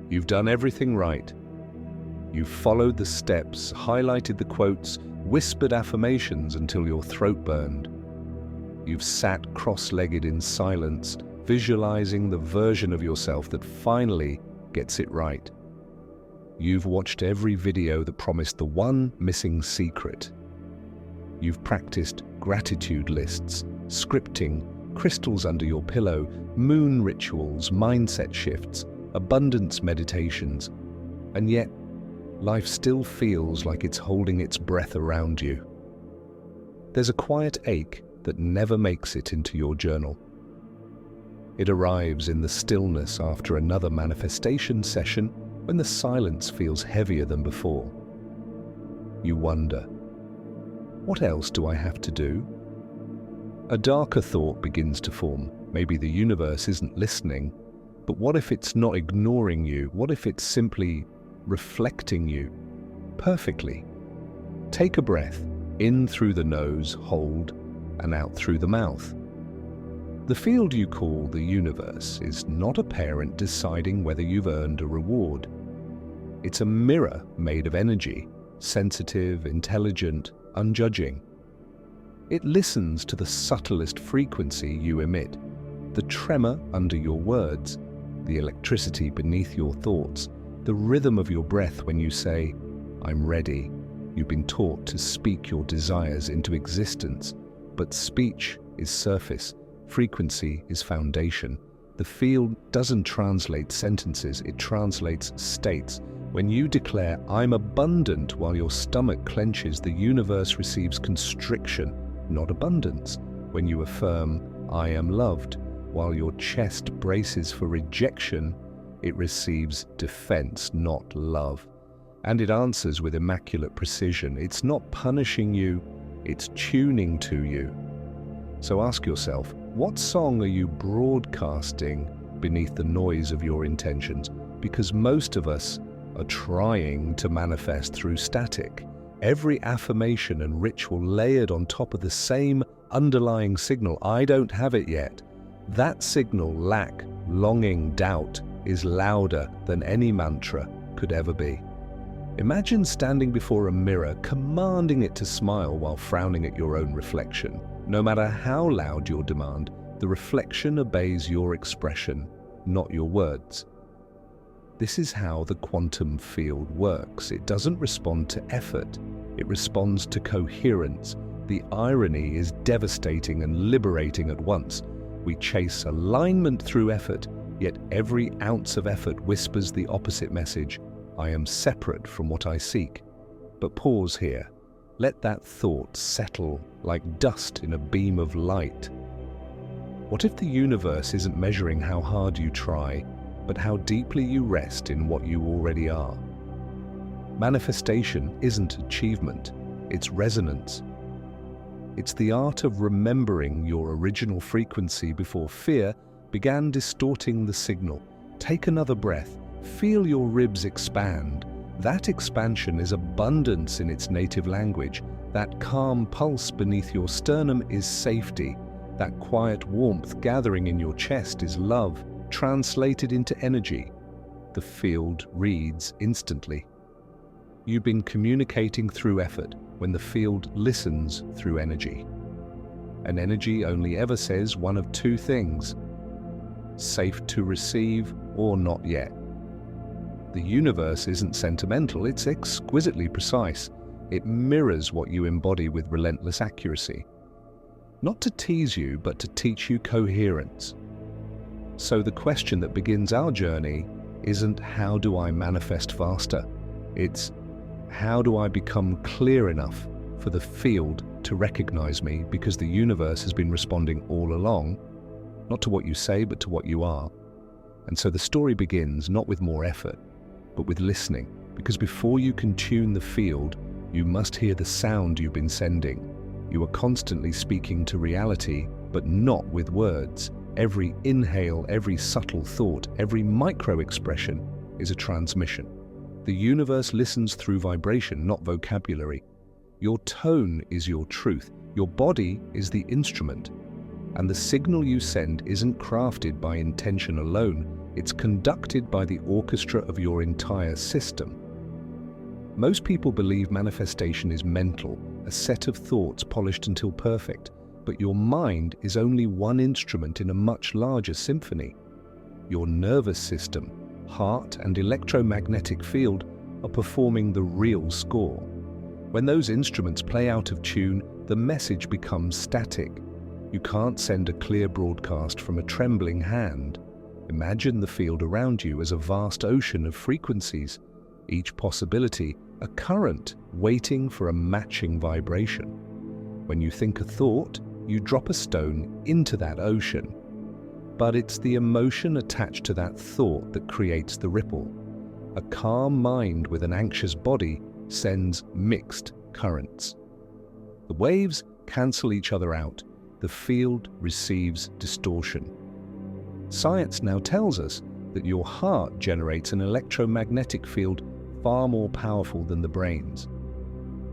You've done everything right. You've followed the steps, highlighted the quotes, whispered affirmations until your throat burned. You've sat cross-legged in silence, visualizing the version of yourself that finally gets it right. You've watched every video that promised the one missing secret. You've practiced gratitude lists, scripting, crystals under your pillow, moon rituals, mindset shifts, abundance meditations, and yet life still feels like it's holding its breath around you. There's a quiet ache that never makes it into your journal. It arrives in the stillness after another manifestation session when the silence feels heavier than before. You wonder, what else do I have to do? A darker thought begins to form. Maybe the universe isn't listening, but what if it's not ignoring you? What if it's simply reflecting you perfectly? Take a breath, in through the nose, hold, and out through the mouth. The field you call the universe is not a parent deciding whether you've earned a reward. It's a mirror made of energy, sensitive, intelligent, unjudging. It listens to the subtlest frequency you emit, the tremor under your words, the electricity beneath your thoughts, the rhythm of your breath when you say, "I'm ready." You've been taught to speak your desires into existence, but speech is surface, frequency is foundation. The field doesn't translate sentences, it translates states. When you declare, "I'm abundant," while your stomach clenches, the universe receives constriction, not abundance. When you affirm, "I am loved," while your chest braces for rejection, it receives defense, not love. And it answers with immaculate precision. It's not punishing you, it's tuning to you. So ask yourself, what song are you broadcasting beneath the noise of your intentions? Because most of us are trying to manifest through static. Every affirmation and ritual layered on top of the same underlying signal, "I don't have it yet." That signal, lack, longing, doubt, is louder than any mantra could ever be. Imagine standing before a mirror, commanding it to smile while frowning at your own reflection. No matter how loud your demand, the reflection obeys your expression, not your words. This is how the quantum field works. It doesn't respond to effort, it responds to coherence. The irony is devastating and liberating at once. We chase alignment through effort, yet every ounce of effort whispers the opposite message: I am separate from what I seek. But pause here. Let that thought settle like dust in a beam of light. What if the universe isn't measuring how hard you try, but how deeply you rest in what you already are? Manifestation isn't achievement, it's resonance. It's the art of remembering your original frequency before fear began distorting the signal. Take another breath. Feel your ribs expand. That expansion is abundance in its native language. That calm pulse beneath your sternum is safety. That quiet warmth gathering in your chest is love, translated into energy. The field reads instantly. You've been communicating through effort when the field listens through energy. And energy only ever says one of two things: safe to receive or not yet. The universe isn't sentimental, it's exquisitely precise. It mirrors what you embody with relentless accuracy. Not to tease you, but to teach you coherence. So the question that begins our journey isn't how do I manifest faster? It's how do I become clear enough for the field to recognize me, because the universe has been responding all along, not to what you say, but to what you are. And so the story begins not with more effort, but with listening, because before you can tune the field, you must hear the sound you've been sending. You are constantly speaking to reality, but not with words. Every inhale, every subtle thought, every micro-expression is a transmission. The universe listens through vibration, not vocabulary. Your tone is your truth. Your body is the instrument. And the signal you send isn't crafted by intention alone. It's conducted by the orchestra of your entire system. Most people believe manifestation is mental, a set of thoughts polished until perfect, but your mind is only one instrument in a much larger symphony. Your nervous system, heart, and electromagnetic field are performing the real score. When those instruments play out of tune, the message becomes static. You can't send a clear broadcast from a trembling hand. Imagine the field around you as a vast ocean of frequencies, each possibility a current waiting for a matching vibration. When you think a thought, you drop a stone into that ocean. But it's the emotion attached to that thought that creates the ripple. A calm mind with an anxious body sends mixed currents. The waves cancel each other out. The field receives distortion. Science now tells us that your heart generates an electromagnetic field far more powerful than the brain's.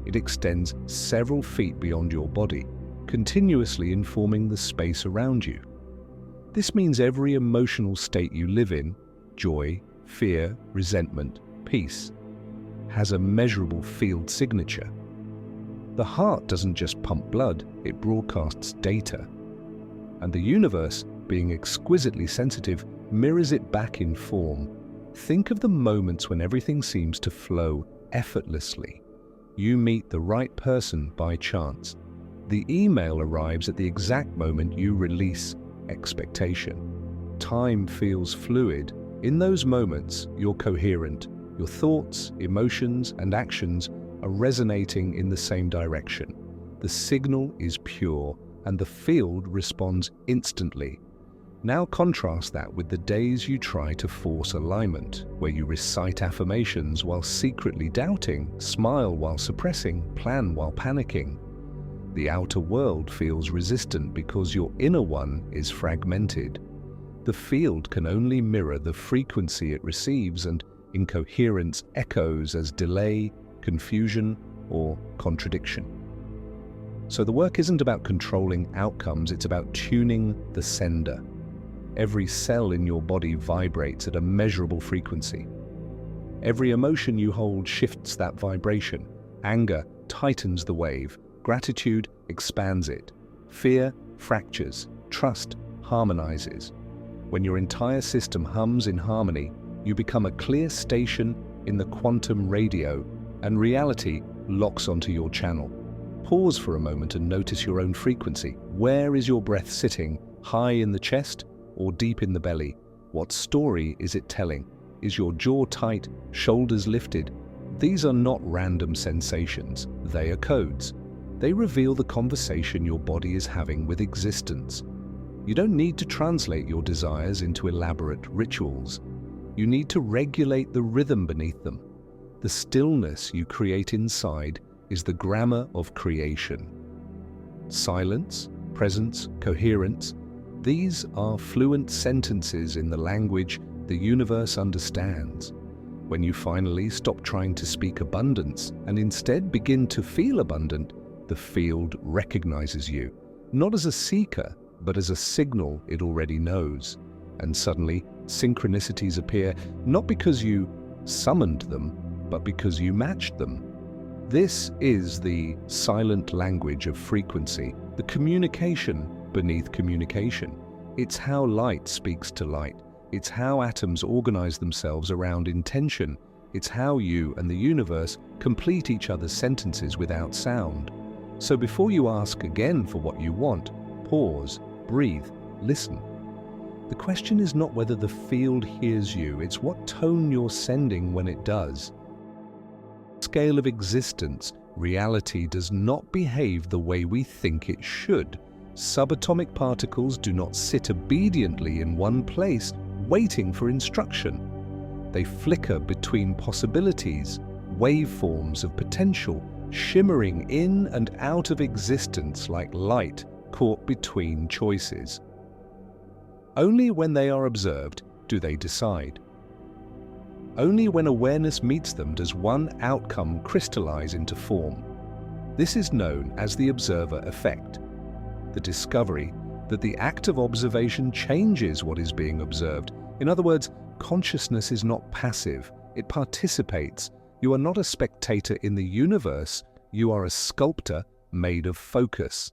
It extends several feet beyond your body, continuously informing the space around you. This means every emotional state you live in, joy, fear, resentment, peace, has a measurable field signature. The heart doesn't just pump blood, it broadcasts data. And the universe, being exquisitely sensitive, mirrors it back in form. Think of the moments when everything seems to flow effortlessly. You meet the right person by chance. The email arrives at the exact moment you release expectation. Time feels fluid. In those moments, you're coherent. Your thoughts, emotions, and actions are resonating in the same direction. The signal is pure, and the field responds instantly. Now contrast that with the days you try to force alignment, where you recite affirmations while secretly doubting, smile while suppressing, plan while panicking. The outer world feels resistant because your inner one is fragmented. The field can only mirror the frequency it receives, and incoherence echoes as delay, confusion, or contradiction. So the work isn't about controlling outcomes, it's about tuning the sender. Every cell in your body vibrates at a measurable frequency. Every emotion you hold shifts that vibration. Anger tightens the wave. Gratitude expands it. Fear fractures. Trust harmonizes. When your entire system hums in harmony, you become a clear station in the quantum radio, and reality locks onto your channel. Pause for a moment and notice your own frequency. Where is your breath sitting? High in the chest or deep in the belly? What story is it telling? Is your jaw tight, shoulders lifted? These are not random sensations, they are codes. They reveal the conversation your body is having with existence. You don't need to translate your desires into elaborate rituals. You need to regulate the rhythm beneath them. The stillness you create inside is the grammar of creation. Silence, presence, coherence, these are fluent sentences in the language the universe understands. When you finally stop trying to speak abundance and instead begin to feel abundant, the field recognizes you, not as a seeker, but as a signal it already knows. And suddenly, synchronicities appear, not because you summoned them, but because you matched them. This is the silent language of frequency, the communication beneath communication. It's how light speaks to light. It's how atoms organize themselves around intention. It's how you and the universe complete each other's sentences without sound. So before you ask again for what you want, pause, breathe, listen. The question is not whether the field hears you, it's what tone you're sending when it does. Scale of existence, reality does not behave the way we think it should. Subatomic particles do not sit obediently in one place, waiting for instruction. They flicker between possibilities, waveforms of potential, shimmering in and out of existence like light caught between choices. Only when they are observed do they decide. Only when awareness meets them does one outcome crystallize into form. This is known as the observer effect, the discovery that the act of observation changes what is being observed. In other words, consciousness is not passive, it participates. You are not a spectator in the universe, you are a sculptor made of focus.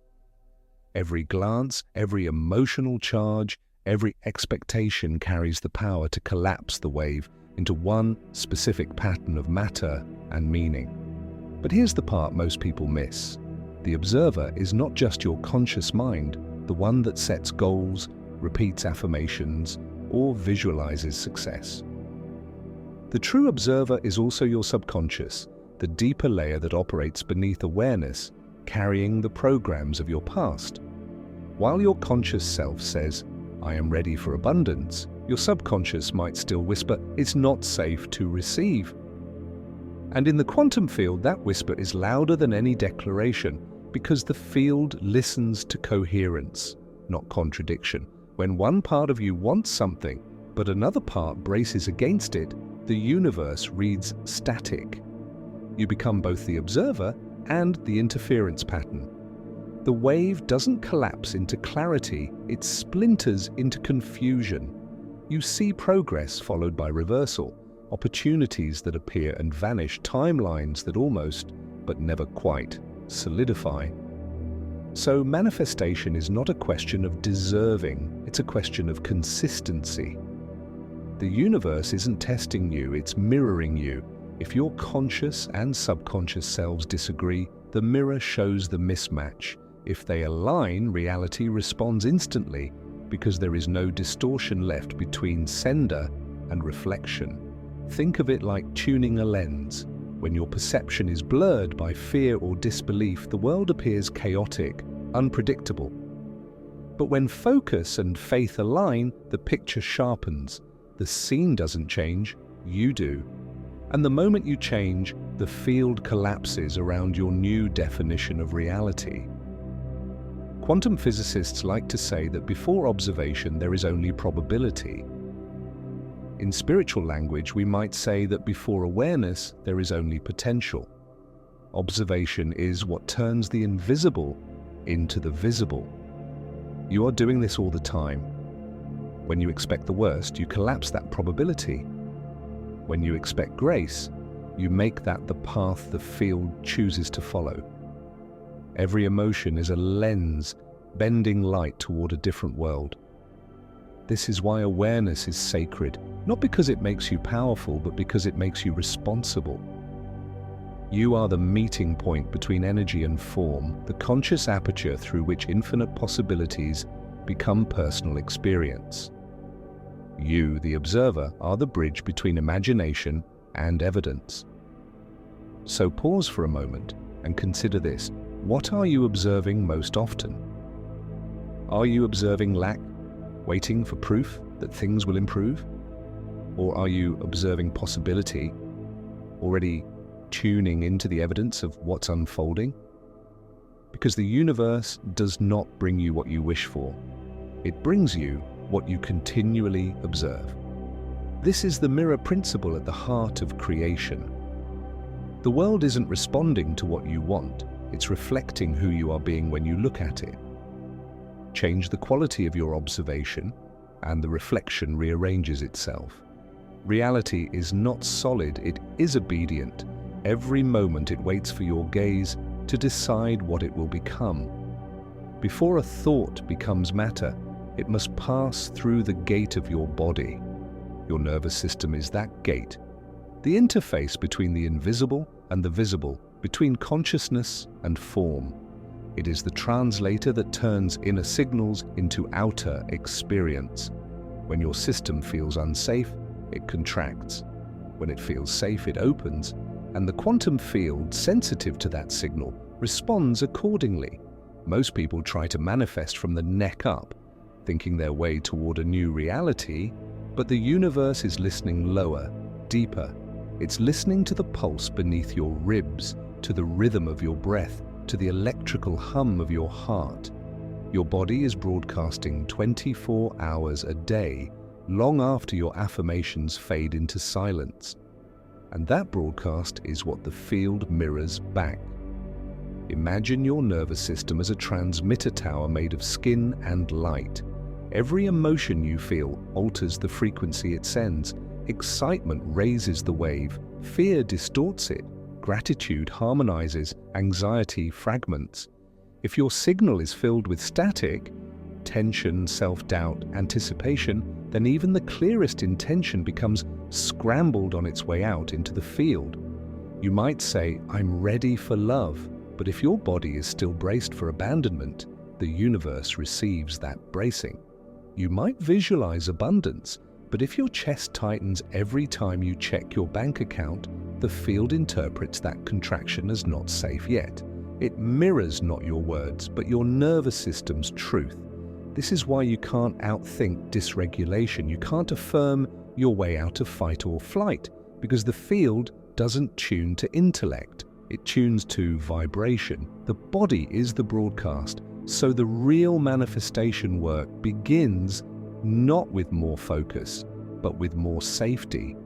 Every glance, every emotional charge, every expectation carries the power to collapse the wave into one specific pattern of matter and meaning. But here's the part most people miss. The observer is not just your conscious mind, the one that sets goals, repeats affirmations, or visualizes success. The true observer is also your subconscious, the deeper layer that operates beneath awareness, carrying the programs of your past. While your conscious self says, "I am ready for abundance," your subconscious might still whisper, "It's not safe to receive." And in the quantum field, that whisper is louder than any declaration, because the field listens to coherence, not contradiction. When one part of you wants something, but another part braces against it, the universe reads static. You become both the observer and the interference pattern. The wave doesn't collapse into clarity, it splinters into confusion. You see progress followed by reversal, opportunities that appear and vanish, timelines that almost, but never quite, solidify. So manifestation is not a question of deserving, it's a question of consistency. The universe isn't testing you, it's mirroring you. If your conscious and subconscious selves disagree, the mirror shows the mismatch. If they align, reality responds instantly because there is no distortion left between sender and reflection. Think of it like tuning a lens. When your perception is blurred by fear or disbelief, the world appears chaotic, unpredictable. But when focus and faith align, the picture sharpens. The scene doesn't change, you do. And the moment you change, the field collapses around your new definition of reality. Quantum physicists like to say that before observation there is only probability. In spiritual language, we might say that before awareness there is only potential. Observation is what turns the invisible into the visible. You are doing this all the time. When you expect the worst, you collapse that probability. When you expect grace, you make that the path the field chooses to follow. Every emotion is a lens bending light toward a different world. This is why awareness is sacred, not because it makes you powerful, but because it makes you responsible. You are the meeting point between energy and form, the conscious aperture through which infinite possibilities become personal experience. You, the observer, are the bridge between imagination and evidence. So pause for a moment and consider this. What are you observing most often? Are you observing lack, waiting for proof that things will improve? Or are you observing possibility, already tuning into the evidence of what's unfolding? Because the universe does not bring you what you wish for. It brings you what you continually observe. This is the mirror principle at the heart of creation. The world isn't responding to what you want, it's reflecting who you are being when you look at it. Change the quality of your observation, and the reflection rearranges itself. Reality is not solid, it is obedient. Every moment it waits for your gaze to decide what it will become. Before a thought becomes matter, it must pass through the gate of your body. Your nervous system is that gate, the interface between the invisible and the visible, between consciousness and form. It is the translator that turns inner signals into outer experience. When your system feels unsafe, it contracts. When it feels safe, it opens, and the quantum field, sensitive to that signal, responds accordingly. Most people try to manifest from the neck up, thinking their way toward a new reality, but the universe is listening lower, deeper. It's listening to the pulse beneath your ribs, to the rhythm of your breath, to the electrical hum of your heart. Your body is broadcasting 24 hours a day, long after your affirmations fade into silence. And that broadcast is what the field mirrors back. Imagine your nervous system as a transmitter tower made of skin and light. Every emotion you feel alters the frequency it sends. Excitement raises the wave, fear distorts it, gratitude harmonizes, anxiety fragments. If your signal is filled with static, tension, self-doubt, anticipation, then even the clearest intention becomes scrambled on its way out into the field. You might say, "I'm ready for love," but if your body is still braced for abandonment, the universe receives that bracing. You might visualize abundance, but if your chest tightens every time you check your bank account, the field interprets that contraction as not safe yet. It mirrors not your words, but your nervous system's truth. This is why you can't outthink dysregulation. You can't affirm your way out of fight or flight, because the field doesn't tune to intellect. It tunes to vibration. The body is the broadcast, so the real manifestation work begins not with more focus, but with more safety.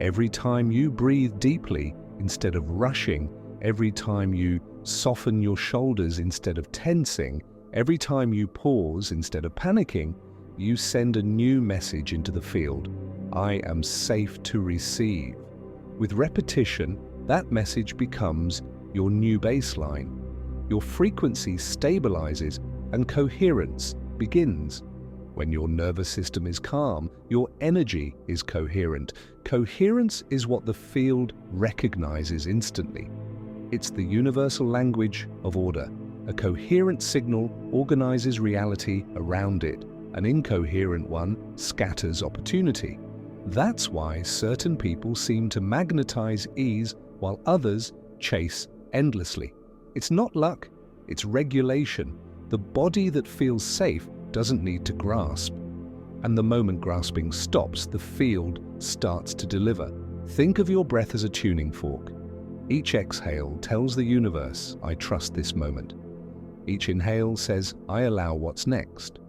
Every time you breathe deeply instead of rushing, every time you soften your shoulders instead of tensing, every time you pause instead of panicking, you send a new message into the field. I am safe to receive. With repetition, that message becomes your new baseline. Your frequency stabilizes and coherence begins. When your nervous system is calm, your energy is coherent. Coherence is what the field recognizes instantly. It's the universal language of order. A coherent signal organizes reality around it. An incoherent one scatters opportunity. That's why certain people seem to magnetize ease while others chase endlessly. It's not luck, it's regulation. The body that feels safe doesn't need to grasp. And the moment grasping stops, the field starts to deliver. Think of your breath as a tuning fork. Each exhale tells the universe, I trust this moment. Each inhale says, I allow what's next.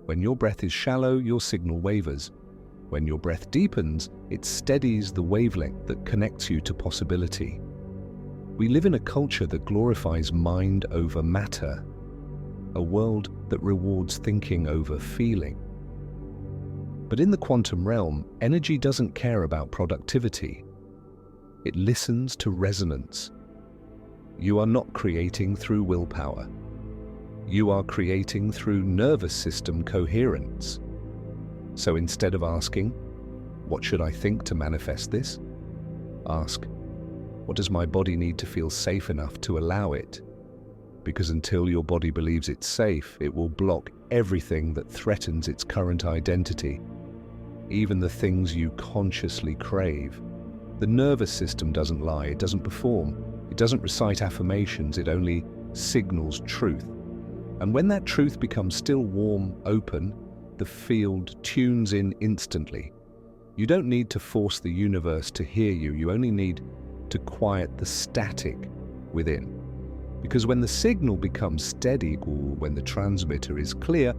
When your breath is shallow, your signal wavers. When your breath deepens, it steadies the wavelength that connects you to possibility. We live in a culture that glorifies mind over matter, a world that rewards thinking over feeling. But in the quantum realm, energy doesn't care about productivity. It listens to resonance. You are not creating through willpower. You are creating through nervous system coherence. So instead of asking, what should I think to manifest this? Ask, what does my body need to feel safe enough to allow it? Because until your body believes it's safe, it will block everything that threatens its current identity, even the things you consciously crave. The nervous system doesn't lie, it doesn't perform, it doesn't recite affirmations, it only signals truth. And when that truth becomes still warm, open, the field tunes in instantly. You don't need to force the universe to hear you, you only need to quiet the static within. Because when the signal becomes steady, or when the transmitter is clear,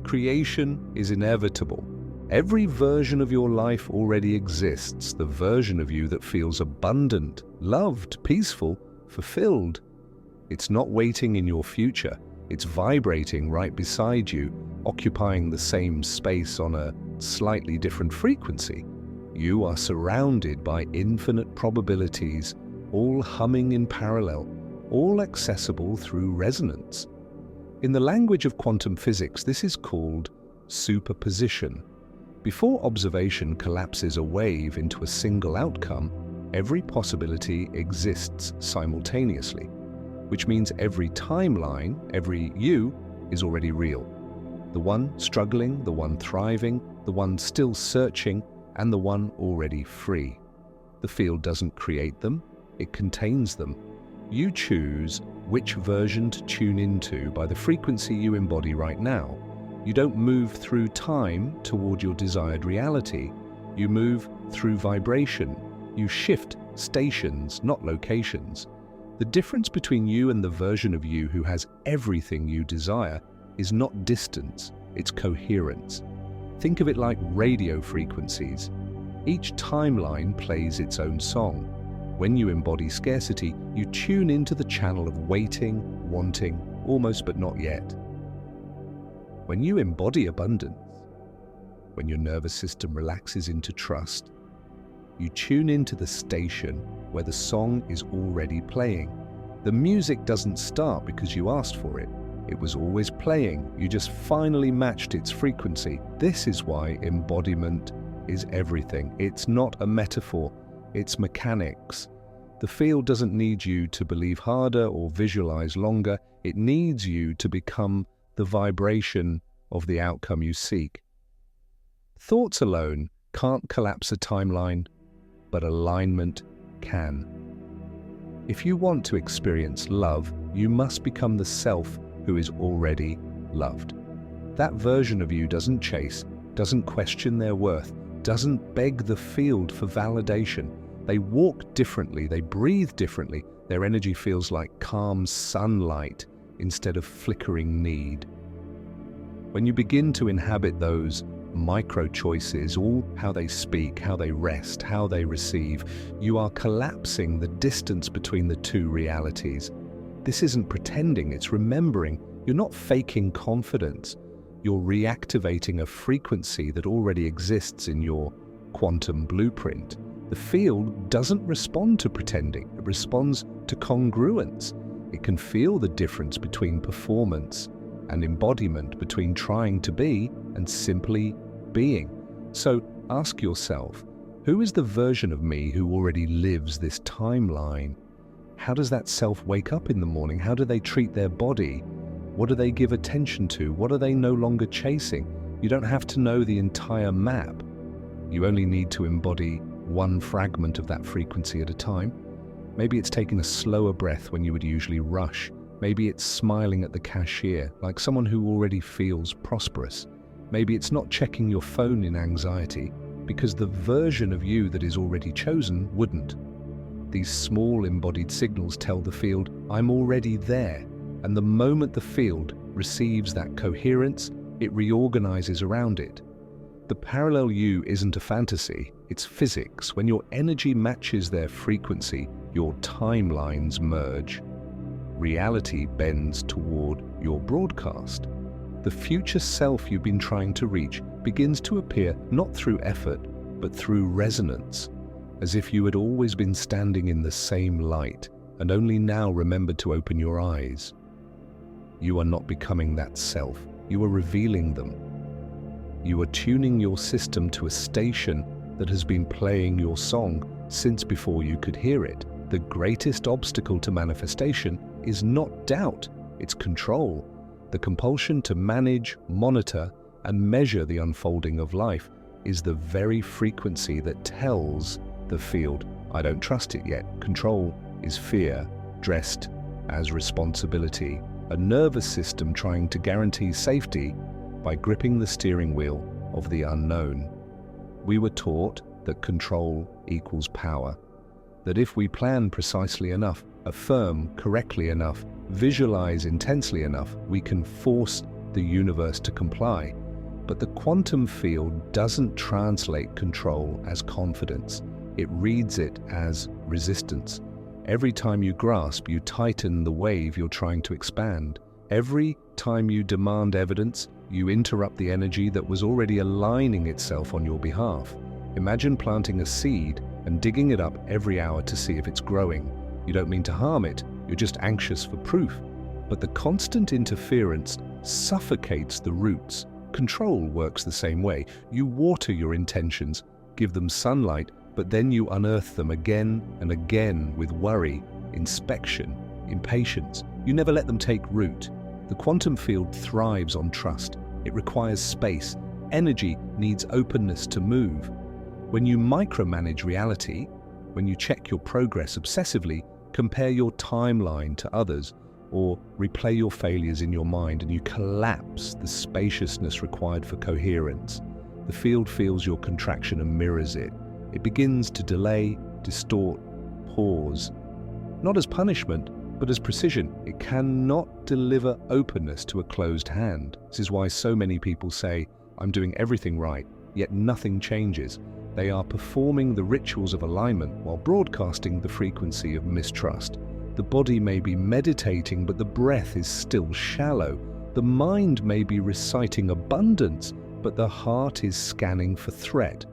creation is inevitable. Every version of your life already exists, the version of you that feels abundant, loved, peaceful, fulfilled. It's not waiting in your future, it's vibrating right beside you, occupying the same space on a slightly different frequency. You are surrounded by infinite probabilities, all humming in parallel, all accessible through resonance. In the language of quantum physics, this is called superposition. Before observation collapses a wave into a single outcome, every possibility exists simultaneously, which means every timeline, every you, is already real. The one struggling, the one thriving, the one still searching, and the one already free. The field doesn't create them, it contains them. You choose which version to tune into by the frequency you embody right now. You don't move through time toward your desired reality. You move through vibration. You shift stations, not locations. The difference between you and the version of you who has everything you desire is not distance, it's coherence. Think of it like radio frequencies. Each timeline plays its own song. When you embody scarcity, you tune into the channel of waiting, wanting, almost but not yet. When you embody abundance, when your nervous system relaxes into trust, you tune into the station where the song is already playing. The music doesn't start because you asked for it. It was always playing. You just finally matched its frequency. This is why embodiment is everything. It's not a metaphor, it's mechanics. The field doesn't need you to believe harder or visualize longer. It needs you to become the vibration of the outcome you seek. Thoughts alone can't collapse a timeline, but alignment can. If you want to experience love, you must become the self who is already loved. That version of you doesn't chase, doesn't question their worth, doesn't beg the field for validation. They walk differently, they breathe differently. Their energy feels like calm sunlight instead of flickering need. When you begin to inhabit those micro-choices, all how they speak, how they rest, how they receive, you are collapsing the distance between the two realities. This isn't pretending, it's remembering. You're not faking confidence. You're reactivating a frequency that already exists in your quantum blueprint. The field doesn't respond to pretending, it responds to congruence. It can feel the difference between performance and embodiment, between trying to be and simply being. So ask yourself, who is the version of me who already lives this timeline? How does that self wake up in the morning? How do they treat their body? What do they give attention to? What are they no longer chasing? You don't have to know the entire map. You only need to embody one fragment of that frequency at a time. Maybe it's taking a slower breath when you would usually rush. Maybe it's smiling at the cashier, like someone who already feels prosperous. Maybe it's not checking your phone in anxiety, because the version of you that is already chosen wouldn't. These small embodied signals tell the field, I'm already there. And the moment the field receives that coherence, it reorganizes around it. The parallel you isn't a fantasy, it's physics. When your energy matches their frequency, your timelines merge. Reality bends toward your broadcast. The future self you've been trying to reach begins to appear not through effort, but through resonance, as if you had always been standing in the same light and only now remembered to open your eyes. You are not becoming that self, you are revealing them. You are tuning your system to a station that has been playing your song since before you could hear it. The greatest obstacle to manifestation is not doubt, it's control. The compulsion to manage, monitor, and measure the unfolding of life is the very frequency that tells the field, I don't trust it yet. Control is fear, dressed as responsibility, a nervous system trying to guarantee safety by gripping the steering wheel of the unknown. We were taught that control equals power, that if we plan precisely enough, affirm correctly enough, visualize intensely enough, we can force the universe to comply. But the quantum field doesn't translate control as confidence. It reads it as resistance. Every time you grasp, you tighten the wave you're trying to expand. Every time you demand evidence, you interrupt the energy that was already aligning itself on your behalf. Imagine planting a seed and digging it up every hour to see if it's growing. You don't mean to harm it, you're just anxious for proof. But the constant interference suffocates the roots. Control works the same way. You water your intentions, give them sunlight, but then you unearth them again and again with worry, inspection, impatience. You never let them take root. The quantum field thrives on trust. It requires space. Energy needs openness to move. When you micromanage reality, when you check your progress obsessively, compare your timeline to others, or replay your failures in your mind, and you collapse the spaciousness required for coherence. The field feels your contraction and mirrors it. It begins to delay, distort, pause. Not as punishment, but as precision. It cannot deliver openness to a closed hand. This is why so many people say, I'm doing everything right, yet nothing changes. They are performing the rituals of alignment while broadcasting the frequency of mistrust. The body may be meditating, but the breath is still shallow. The The mind may be reciting abundance, but the heart is scanning for threat.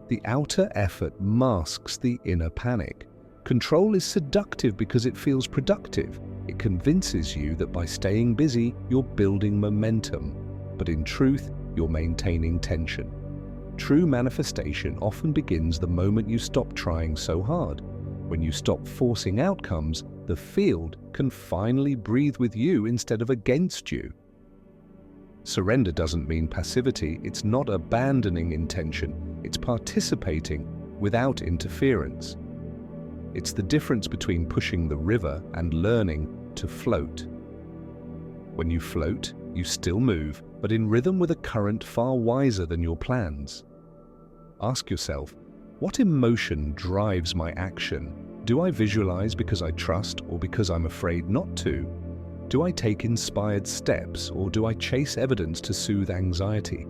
The outer effort masks the inner panic. Control is seductive because it feels productive. It convinces you that by staying busy, you're building momentum. But in truth, you're maintaining tension. True manifestation often begins the moment you stop trying so hard. When you stop forcing outcomes, the field can finally breathe with you instead of against you. Surrender doesn't mean passivity. It's not abandoning intention. It's participating without interference. It's the difference between pushing the river and learning to float. When you float, you still move, but in rhythm with a current far wiser than your plans. Ask yourself, what emotion drives my action? Do I visualize because I trust or because I'm afraid not to? Do I take inspired steps or do I chase evidence to soothe anxiety?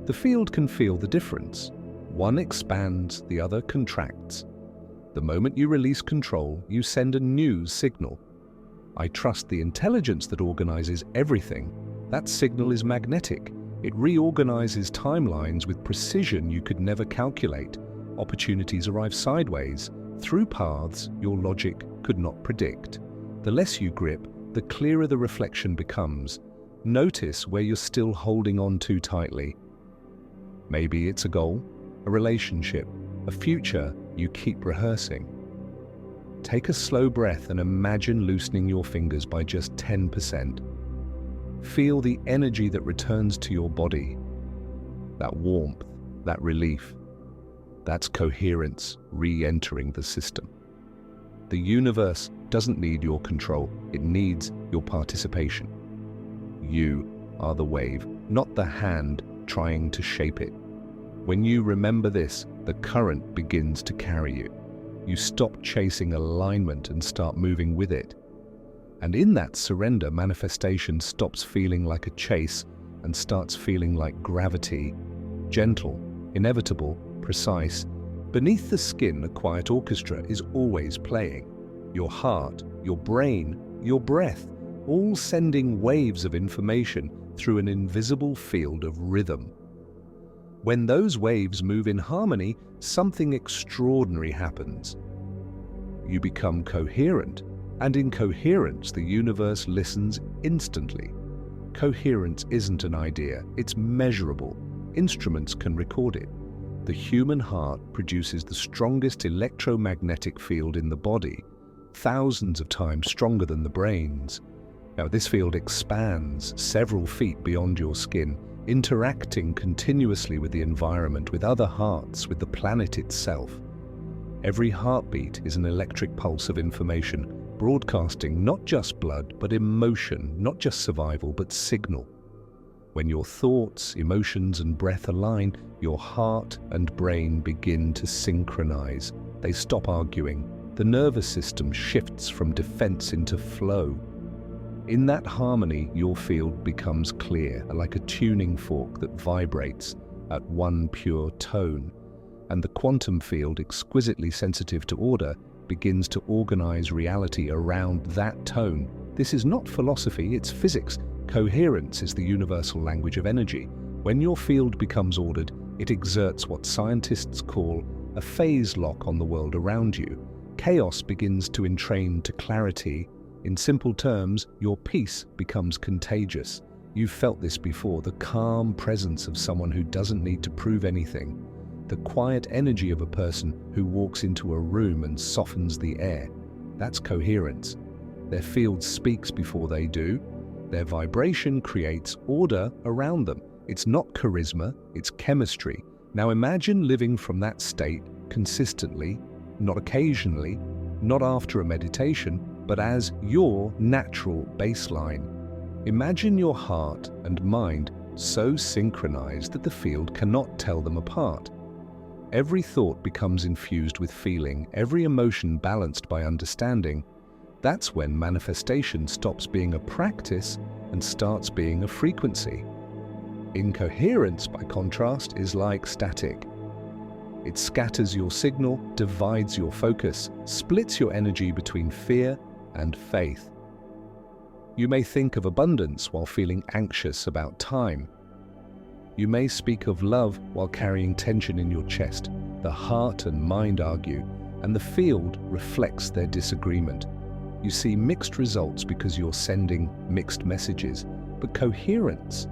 The field can feel the difference. One expands, the other contracts. The moment you release control, you send a new signal. I trust the intelligence that organizes everything. That signal is magnetic. It reorganizes timelines with precision you could never calculate. Opportunities arrive sideways, through paths your logic could not predict. The less you grip, the clearer the reflection becomes. Notice where you're still holding on too tightly. Maybe it's a goal, a relationship, a future you keep rehearsing. Take a slow breath and imagine loosening your fingers by just 10%. Feel the energy that returns to your body. That warmth, that relief. That's coherence re-entering the system. The universe doesn't need your control, it needs your participation. You are the wave, not the hand trying to shape it. When you remember this, the current begins to carry you. You stop chasing alignment and start moving with it. And in that surrender, manifestation stops feeling like a chase and starts feeling like gravity, gentle, inevitable, precise. Beneath the skin, a quiet orchestra is always playing. Your heart, your brain, your breath, all sending waves of information through an invisible field of rhythm. When those waves move in harmony, something extraordinary happens. You become coherent, and in coherence, the universe listens instantly. Coherence isn't an idea, it's measurable. Instruments can record it. The human heart produces the strongest electromagnetic field in the body, thousands of times stronger than the brain's. Now, this field expands several feet beyond your skin, interacting continuously with the environment, with other hearts, with the planet itself. Every heartbeat is an electric pulse of information, broadcasting not just blood, but emotion, not just survival, but signal. When your thoughts, emotions, and breath align, your heart and brain begin to synchronize. They stop arguing. The nervous system shifts from defense into flow. In that harmony, your field becomes clear, like a tuning fork that vibrates at one pure tone. And the quantum field, exquisitely sensitive to order, begins to organize reality around that tone. This is not philosophy, it's physics. Coherence is the universal language of energy. When your field becomes ordered, it exerts what scientists call a phase lock on the world around you. Chaos begins to entrain to clarity. In simple terms, your peace becomes contagious. You've felt this before, the calm presence of someone who doesn't need to prove anything. The quiet energy of a person who walks into a room and softens the air. That's coherence. Their field speaks before they do. Their vibration creates order around them. It's not charisma, it's chemistry. Now imagine living from that state consistently, not occasionally, not after a meditation, but as your natural baseline. Imagine your heart and mind so synchronized that the field cannot tell them apart. Every thought becomes infused with feeling, every emotion balanced by understanding. That's when manifestation stops being a practice and starts being a frequency. Incoherence, by contrast, is like static. It scatters your signal, divides your focus, splits your energy between fear and faith. You may think of abundance while feeling anxious about time. You may speak of love while carrying tension in your chest. The heart and mind argue, and the field reflects their disagreement. You see mixed results because you're sending mixed messages. But coherence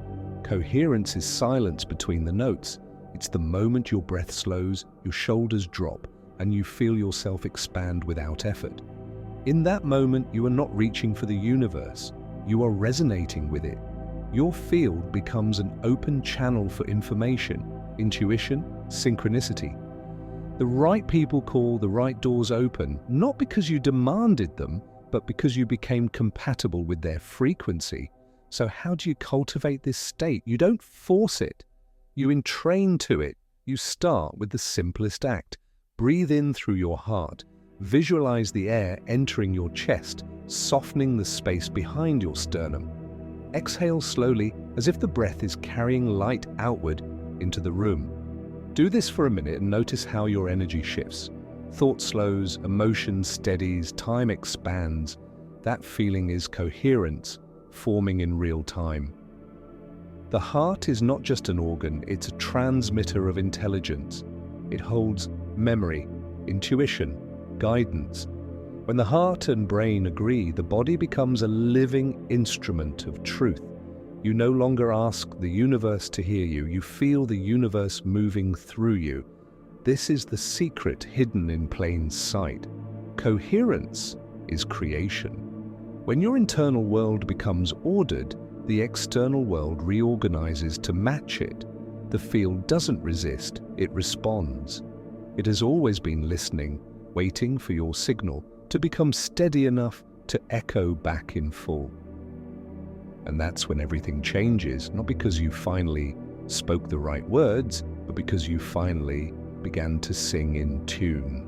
is silence between the notes. It's the moment your breath slows, your shoulders drop, and you feel yourself expand without effort. In that moment, you are not reaching for the universe. You are resonating with it. Your field becomes an open channel for information, intuition, synchronicity. The right people call the right doors open, not because you demanded them, but because you became compatible with their frequency. So how do you cultivate this state? You don't force it. You entrain to it. You start with the simplest act. Breathe in through your heart. Visualize the air entering your chest, softening the space behind your sternum. Exhale slowly, as if the breath is carrying light outward into the room. Do this for a minute and notice how your energy shifts. Thought slows, emotion steadies, time expands. That feeling is coherence, forming in real time. The heart is not just an organ, it's a transmitter of intelligence. It holds memory, intuition, guidance. When the heart and brain agree, the body becomes a living instrument of truth. You no longer ask the universe to hear you, you feel the universe moving through you. This is the secret hidden in plain sight. Coherence is creation. When your internal world becomes ordered, the external world reorganizes to match it. The field doesn't resist, it responds. It has always been listening, waiting for your signal to become steady enough to echo back in full. And that's when everything changes, not because you finally spoke the right words, but because you finally began to sing in tune.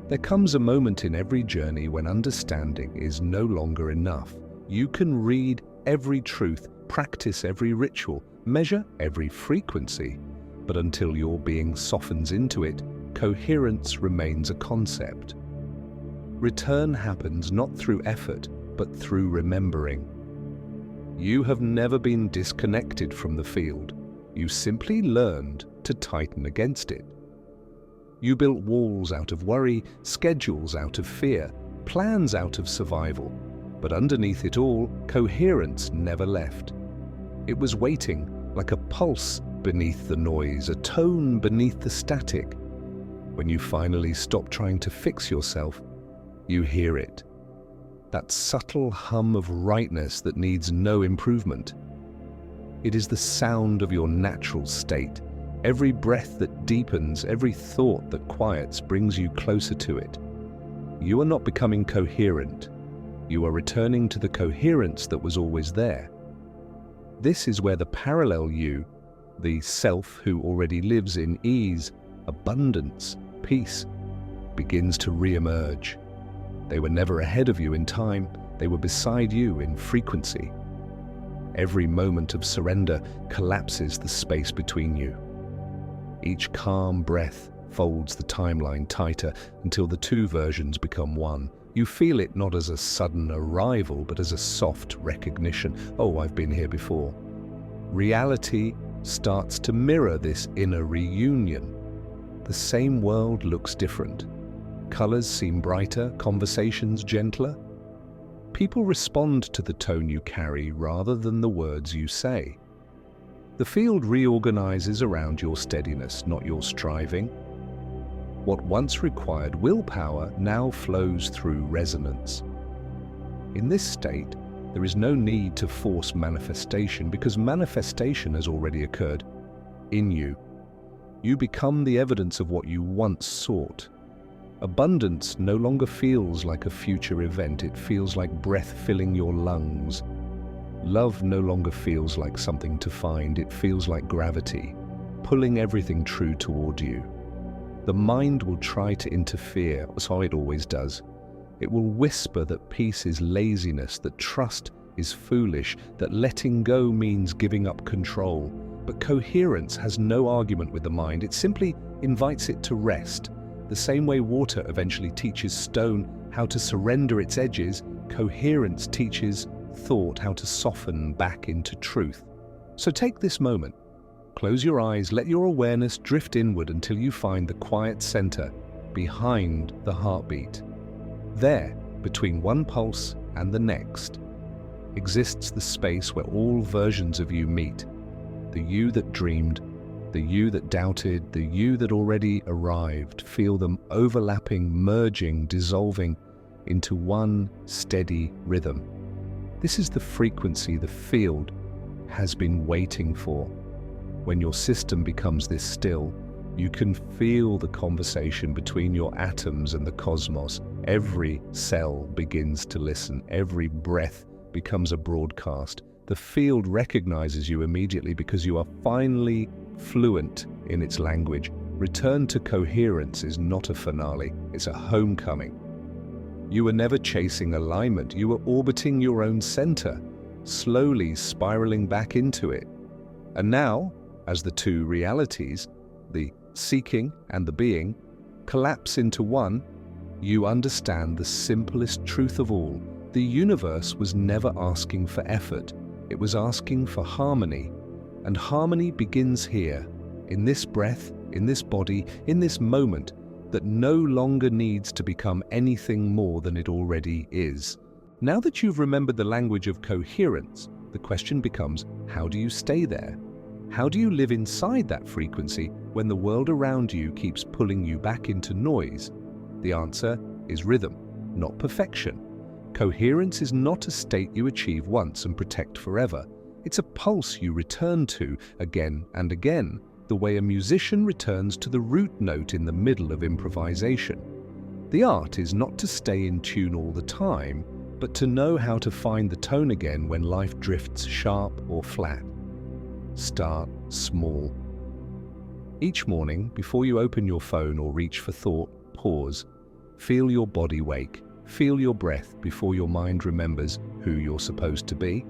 There comes a moment in every journey when understanding is no longer enough. You can read every truth, practice every ritual, measure every frequency, but until your being softens into it, coherence remains a concept. Return happens not through effort, but through remembering. You have never been disconnected from the field. You simply learned to tighten against it. You built walls out of worry, schedules out of fear, plans out of survival. But underneath it all, coherence never left. It was waiting, like a pulse beneath the noise, a tone beneath the static. When you finally stop trying to fix yourself, you hear it. That subtle hum of rightness that needs no improvement. It is the sound of your natural state. Every breath that deepens, every thought that quiets brings you closer to it. You are not becoming coherent. You are returning to the coherence that was always there. This is where the parallel you, the self who already lives in ease, abundance, peace, begins to re-emerge. They were never ahead of you in time, they were beside you in frequency. Every moment of surrender collapses the space between you. Each calm breath folds the timeline tighter until the two versions become one. You feel it not as a sudden arrival, but as a soft recognition. Oh, I've been here before. Reality starts to mirror this inner reunion. The same world looks different. Colors seem brighter, conversations gentler. People respond to the tone you carry rather than the words you say. The field reorganizes around your steadiness, not your striving. What once required willpower now flows through resonance. In this state, there is no need to force manifestation because manifestation has already occurred in you. You become the evidence of what you once sought. Abundance no longer feels like a future event, it feels like breath filling your lungs. Love no longer feels like something to find, it feels like gravity, pulling everything true toward you. The mind will try to interfere, so it always does. It will whisper that peace is laziness, that trust is foolish, that letting go means giving up control. But coherence has no argument with the mind, it simply invites it to rest. The same way water eventually teaches stone how to surrender its edges, Coherence teaches thought how to soften back into truth. So take this moment. Close your eyes, let your awareness drift inward until you find the quiet center behind the heartbeat. There, between one pulse and the next, exists the space where all versions of you meet. The you that dreamed, the you that doubted, the you that already arrived. Feel them overlapping, merging, dissolving into one steady rhythm. This is the frequency the field has been waiting for. When your system becomes this still, you can feel the conversation between your atoms and the cosmos. Every cell begins to listen. Every breath becomes a broadcast. The field recognizes you immediately because you are finally fluent in its language. Return to coherence is not a finale, it's a homecoming. You were never chasing alignment, you were orbiting your own center, slowly spiraling back into it. And now, as the two realities, the seeking and the being, collapse into one, you understand the simplest truth of all. The universe was never asking for effort, it was asking for harmony. And harmony begins here, in this breath, in this body, in this moment that no longer needs to become anything more than it already is. Now that you've remembered the language of coherence, the question becomes, how do you stay there? How do you live inside that frequency when the world around you keeps pulling you back into noise? The answer is rhythm, not perfection. Coherence is not a state you achieve once and protect forever. It's a pulse you return to again and again, the way a musician returns to the root note in the middle of improvisation. The art is not to stay in tune all the time, but to know how to find the tone again when life drifts sharp or flat. Start small. Each morning, before you open your phone or reach for thought, pause. Feel your body wake. Feel your breath before your mind remembers who you're supposed to be.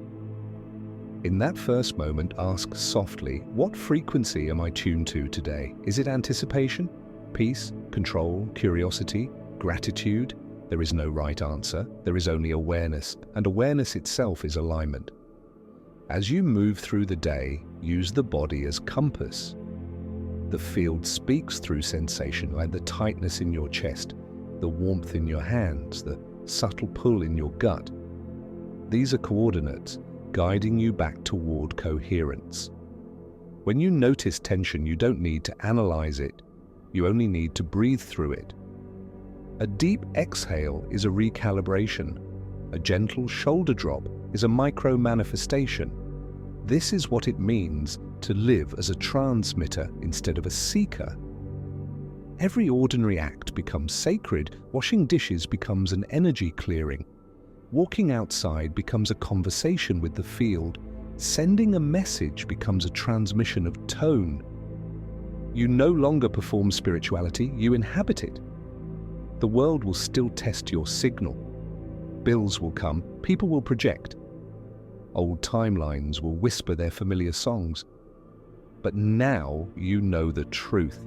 In that first moment, ask softly, what frequency am I tuned to today? Is it anticipation, peace, control, curiosity, gratitude? There is no right answer. There is only awareness, and awareness itself is alignment. As you move through the day, use the body as compass. The field speaks through sensation, like the tightness in your chest, the warmth in your hands, the subtle pull in your gut. These are coordinates, guiding you back toward coherence. When you notice tension, you don't need to analyze it. You only need to breathe through it. A deep exhale is a recalibration. A gentle shoulder drop is a micro-manifestation. This is what it means to live as a transmitter instead of a seeker. Every ordinary act becomes sacred. Washing dishes becomes an energy clearing. Walking outside becomes a conversation with the field. Sending a message becomes a transmission of tone. You no longer perform spirituality, you inhabit it. The world will still test your signal. Bills will come, people will project. Old timelines will whisper their familiar songs. But now you know the truth.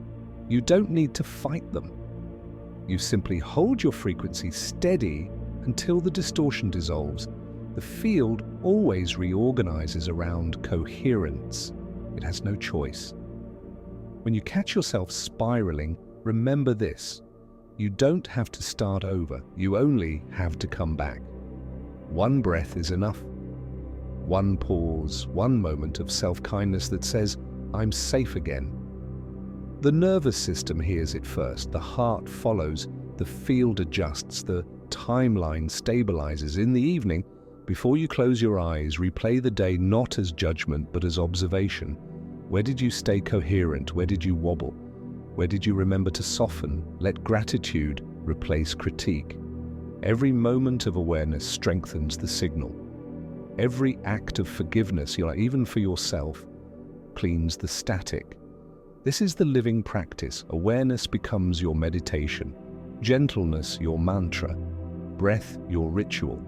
You don't need to fight them. You simply hold your frequency steady until the distortion dissolves. The field always reorganizes around coherence. It has no choice. When you catch yourself spiraling, remember this. You don't have to start over. You only have to come back. One breath is enough. One pause, one moment of self-kindness that says, I'm safe again. The nervous system hears it first. The heart follows. The field adjusts. The timeline stabilizes. In the evening, before you close your eyes, replay the day not as judgment but as observation. Where did you stay coherent? Where did you wobble? Where did you remember to soften? Let gratitude replace critique. Every moment of awareness strengthens the signal. Every act of forgiveness, even for yourself, cleans the static. This is the living practice. Awareness becomes your meditation. Gentleness your mantra. Breath your ritual.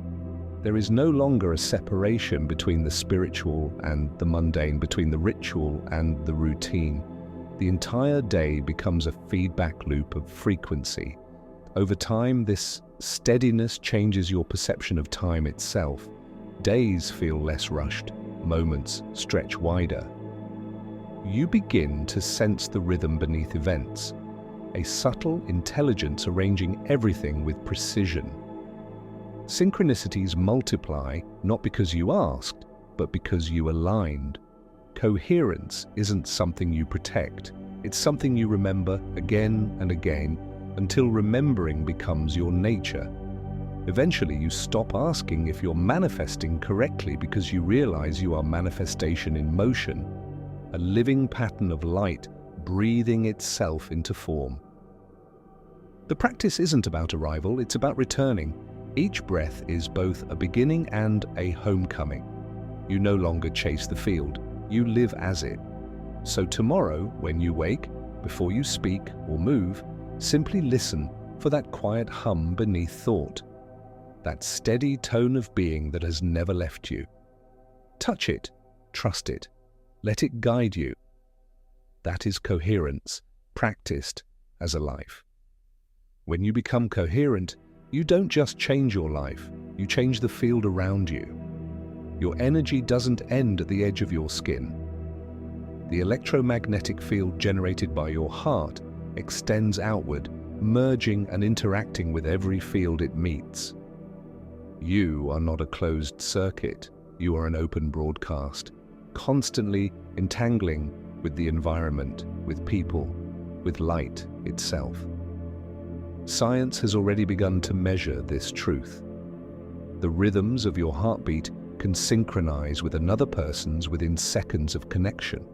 There is no longer a separation between the spiritual and the mundane, between the ritual and the routine. The entire day becomes a feedback loop of frequency. Over time, this Steadiness changes your perception of time itself. Days feel less rushed, moments stretch wider. You begin to sense the rhythm beneath events, a subtle intelligence arranging everything with precision. Synchronicities multiply not because you asked, but because you aligned. Coherence isn't something you protect, it's something you remember again and again until remembering becomes your nature. Eventually you stop asking if you're manifesting correctly because you realize you are manifestation in motion, a living pattern of light breathing itself into form. The practice isn't about arrival, it's about returning. Each breath is both a beginning and a homecoming. You no longer chase the field, you live as it. So tomorrow, when you wake, before you speak or move, simply listen for that quiet hum beneath thought, that steady tone of being that has never left you. Touch it, trust it, let it guide you. That is coherence, practiced as a life. When you become coherent, you don't just change your life, you change the field around you. Your energy doesn't end at the edge of your skin. The electromagnetic field generated by your heart extends outward, merging and interacting with every field it meets. You are not a closed circuit, you are an open broadcast, constantly entangling with the environment, with people, with light itself. Science has already begun to measure this truth. The rhythms of your heartbeat can synchronize with another person's within seconds of connection.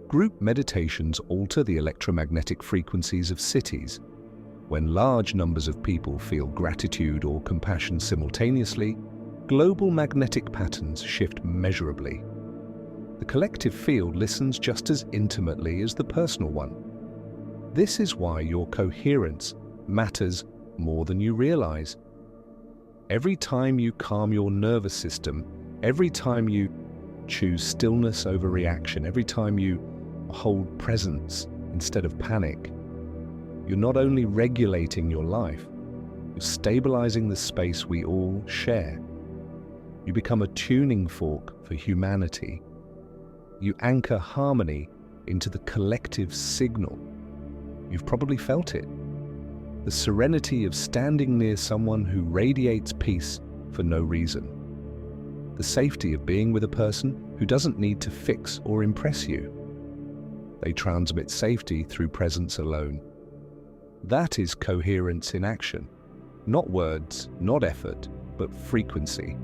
Group meditations alter the electromagnetic frequencies of cities. When large numbers of people feel gratitude or compassion simultaneously, global magnetic patterns shift measurably. The collective field listens just as intimately as the personal one. This is why your coherence matters more than you realize. Every time you calm your nervous system, every time you choose stillness over reaction, every time you hold presence instead of panic, you're not only regulating your life, you're stabilizing the space we all share. You become a tuning fork for humanity. You anchor harmony into the collective signal. You've probably felt it. The serenity of standing near someone who radiates peace for no reason. The safety of being with a person who doesn't need to fix or impress you. They transmit safety through presence alone. That is coherence in action. Not words, not effort, but frequency.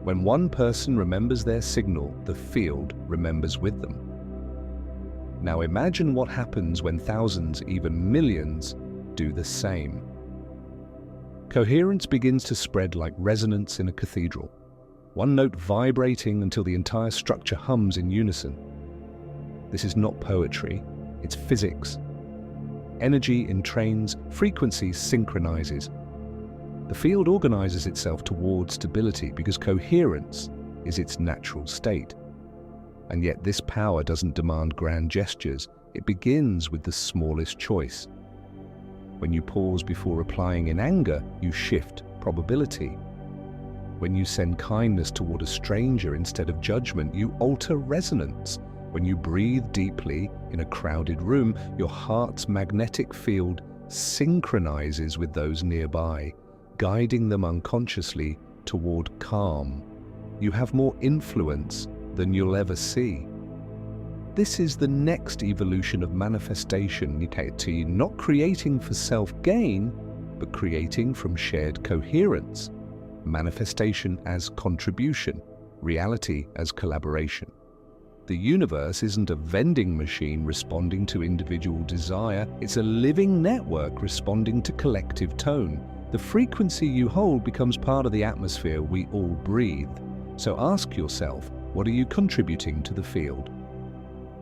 When one person remembers their signal, the field remembers with them. Now imagine what happens when thousands, even millions, do the same. Coherence begins to spread like resonance in a cathedral, one note vibrating until the entire structure hums in unison. This is not poetry, it's physics. Energy entrains, frequency synchronizes. The field organizes itself toward stability because coherence is its natural state. And yet this power doesn't demand grand gestures, it begins with the smallest choice. When you pause before replying in anger, you shift probability. When you send kindness toward a stranger instead of judgment, you alter resonance. When you breathe deeply in a crowded room, your heart's magnetic field synchronizes with those nearby, guiding them unconsciously toward calm. You have more influence than you'll ever see. This is the next evolution of manifestation, not creating for self-gain, but creating from shared coherence. Manifestation as contribution, reality as collaboration. The universe isn't a vending machine responding to individual desire, it's a living network responding to collective tone. The frequency you hold becomes part of the atmosphere we all breathe. So ask yourself, what are you contributing to the field?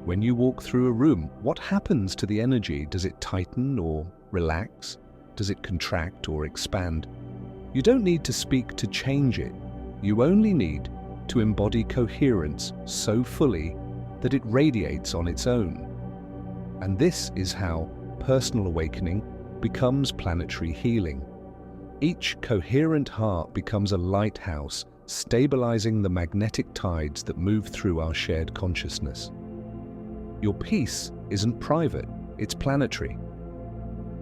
When you walk through a room, what happens to the energy? Does it tighten or relax? Does it contract or expand? You don't need to speak to change it. You only need to embody coherence so fully that it radiates on its own. And this is how personal awakening becomes planetary healing. Each coherent heart becomes a lighthouse, stabilizing the magnetic tides that move through our shared consciousness. Your peace isn't private, it's planetary.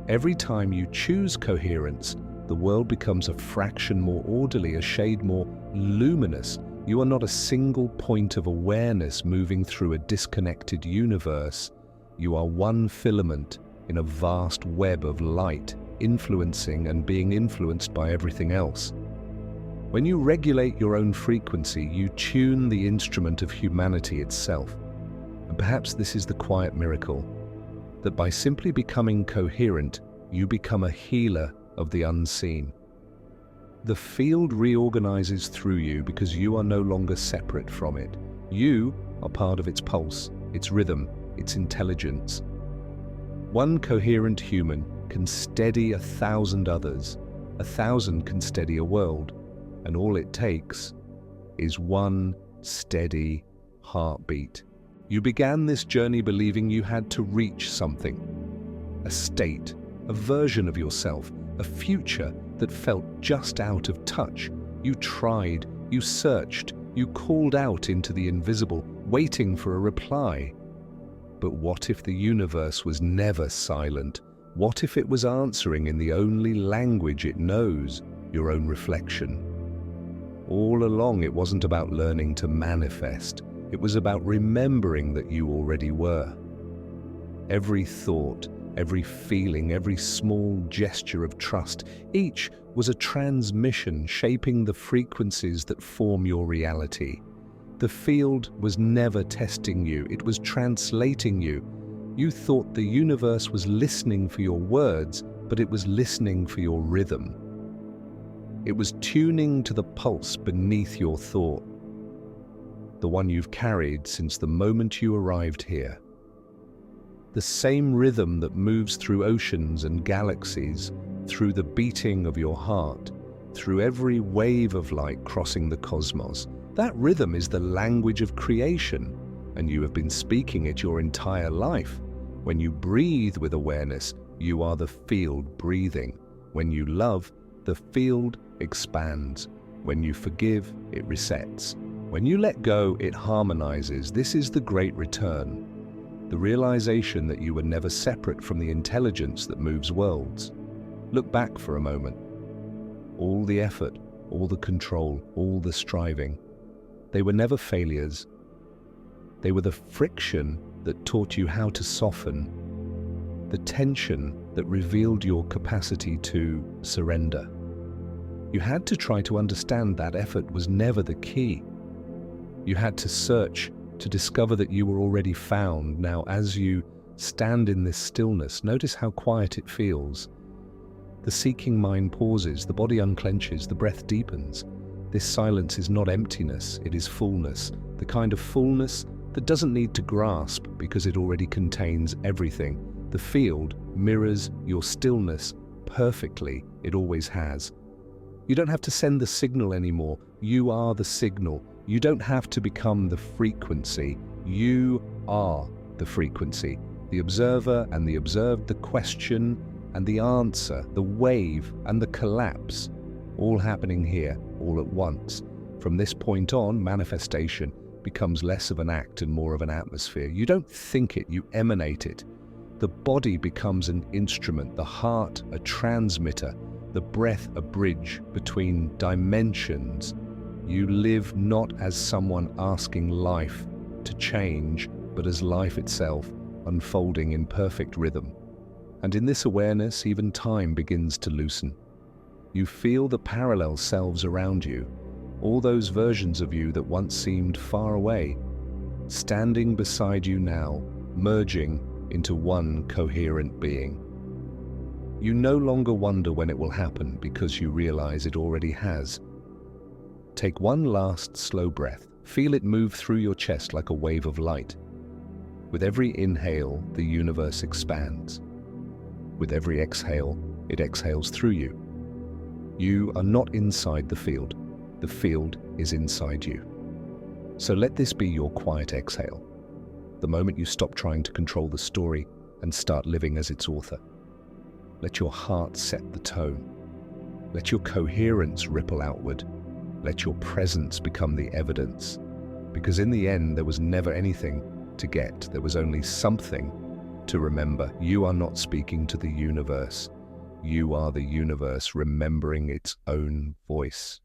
Every time you choose coherence, the world becomes a fraction more orderly, a shade more luminous. You are not a single point of awareness moving through a disconnected universe. You are one filament in a vast web of light, influencing and being influenced by everything else. When you regulate your own frequency, you tune the instrument of humanity itself. And perhaps this is the quiet miracle, that by simply becoming coherent, you become a healer of the unseen. The field reorganizes through you because you are no longer separate from it. You are part of its pulse, its rhythm, its intelligence. One coherent human can steady 1,000 others. 1,000 can steady a world. And all it takes is one steady heartbeat. You began this journey believing you had to reach something. A state, a version of yourself, a future that felt just out of touch. You tried, you searched, you called out into the invisible, waiting for a reply. But what if the universe was never silent? What if it was answering in the only language it knows, your own reflection? All along, it wasn't about learning to manifest. It was about remembering that you already were. Every thought, every feeling, every small gesture of trust, each was a transmission shaping the frequencies that form your reality. The field was never testing you, it was translating you. You thought the universe was listening for your words, but it was listening for your rhythm. It was tuning to the pulse beneath your thought, the one you've carried since the moment you arrived here. The same rhythm that moves through oceans and galaxies, through the beating of your heart, through every wave of light crossing the cosmos. That rhythm is the language of creation, and you have been speaking it your entire life. When you breathe with awareness, you are the field breathing. When you love, the field expands. When you forgive, it resets. When you let go, it harmonizes. This is the great return. The realization that you were never separate from the intelligence that moves worlds. Look back for a moment. All the effort, all the control, all the striving, they were never failures. They were the friction that taught you how to soften, the tension that revealed your capacity to surrender. You had to try to understand that effort was never the key. You had to search to discover that you were already found. Now, as you stand in this stillness, notice how quiet it feels. The seeking mind pauses, the body unclenches, the breath deepens. This silence is not emptiness, it is fullness, the kind of fullness that doesn't need to grasp because it already contains everything. The field mirrors your stillness perfectly, it always has. You don't have to send the signal anymore, you are the signal. You don't have to become the frequency, you are the frequency. The observer and the observed, the question and the answer, the wave and the collapse, all happening here, all at once. From this point on, manifestation becomes less of an act and more of an atmosphere. You don't think it, you emanate it. The body becomes an instrument, the heart a transmitter, the breath a bridge between dimensions. You live not as someone asking life to change, but as life itself, unfolding in perfect rhythm. And in this awareness, even time begins to loosen. You feel the parallel selves around you, all those versions of you that once seemed far away, standing beside you now, merging into one coherent being. You no longer wonder when it will happen because you realize it already has. Take one last slow breath. Feel it move through your chest like a wave of light. With every inhale, the universe expands. With every exhale, it exhales through you. You are not inside the field is inside you. So let this be your quiet exhale, the moment you stop trying to control the story and start living as its author. Let your heart set the tone. Let your coherence ripple outward. Let your presence become the evidence. Because in the end, there was never anything to get. There was only something to remember. You are not speaking to the universe. You are the universe remembering its own voice.